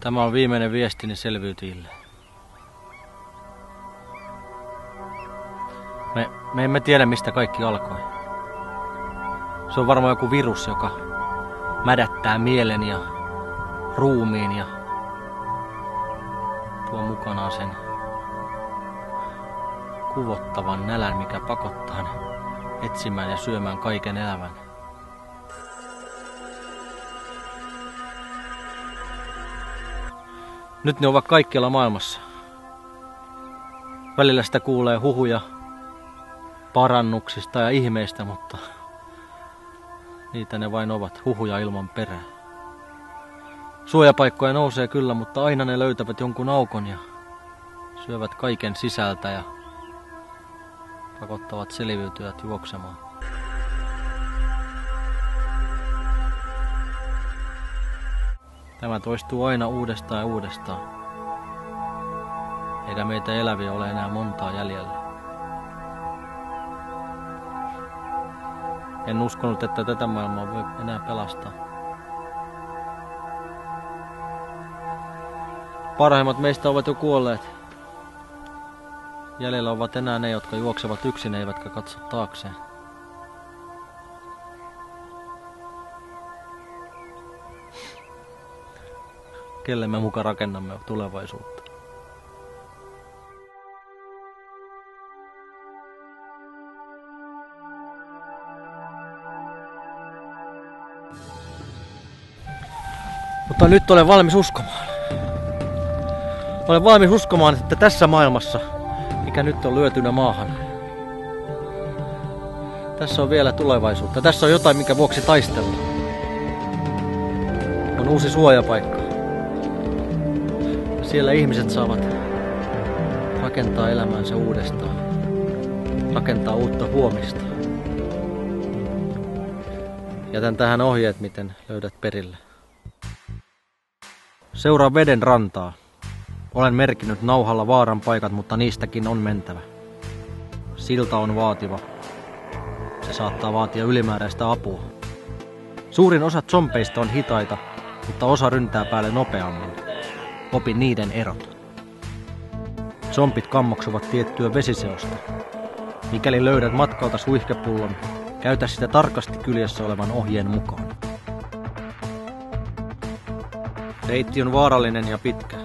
Tämä on viimeinen viestini selviytyjille. Me emme tiedä, mistä kaikki alkoi. Se on varmaan joku virus, joka mädättää mielen ja ruumiin ja tuo mukanaan sen kuvottavan nälän, mikä pakottaa ne etsimään ja syömään kaiken elävän. Nyt ne ovat kaikkialla maailmassa. Välillä sitä kuulee huhuja parannuksista ja ihmeistä, mutta niitä ne vain ovat, huhuja ilman perää. Suojapaikkoja nousee kyllä, mutta aina ne löytävät jonkun aukon ja syövät kaiken sisältä ja pakottavat selviytyjät juoksemaan. Tämä toistuu aina uudestaan ja uudestaan. Eikä meitä eläviä ole enää montaa jäljellä. En uskonut, että tätä maailmaa voi enää pelastaa. Parhaimmat meistä ovat jo kuolleet. Jäljellä ovat enää ne, jotka juoksevat yksin eivätkä katso taakseen. Kelle me muka rakennamme tulevaisuutta? Mutta nyt olen valmis uskomaan. Olen valmis uskomaan, että tässä maailmassa, mikä nyt on lyötynä maahan, tässä on vielä tulevaisuutta. Tässä on jotain, minkä vuoksi taistella. On uusi suojapaikka. Siellä ihmiset saavat rakentaa elämäänsä uudestaan. Rakentaa uutta huomista. Jätän tähän ohjeet, miten löydät perille. Seuraa veden rantaa. Olen merkinnyt nauhalla vaaran paikat, mutta niistäkin on mentävä. Silta on vaativa. Se saattaa vaatia ylimääräistä apua. Suurin osa zombeista on hitaita, mutta osa ryntää päälle nopeammin. Opi niiden erot. Zombit kammoksuvat tiettyä vesiseosta. Mikäli löydät matkalta suihkepullon, käytä sitä tarkasti kyljessä olevan ohjeen mukaan. Reitti on vaarallinen ja pitkä,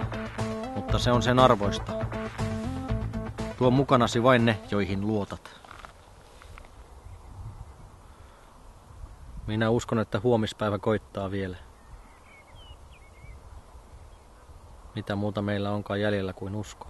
mutta se on sen arvoista. Tuo mukanasi vain ne, joihin luotat. Minä uskon, että huomispäivä koittaa vielä. Mitä muuta meillä onkaan jäljellä kuin usko.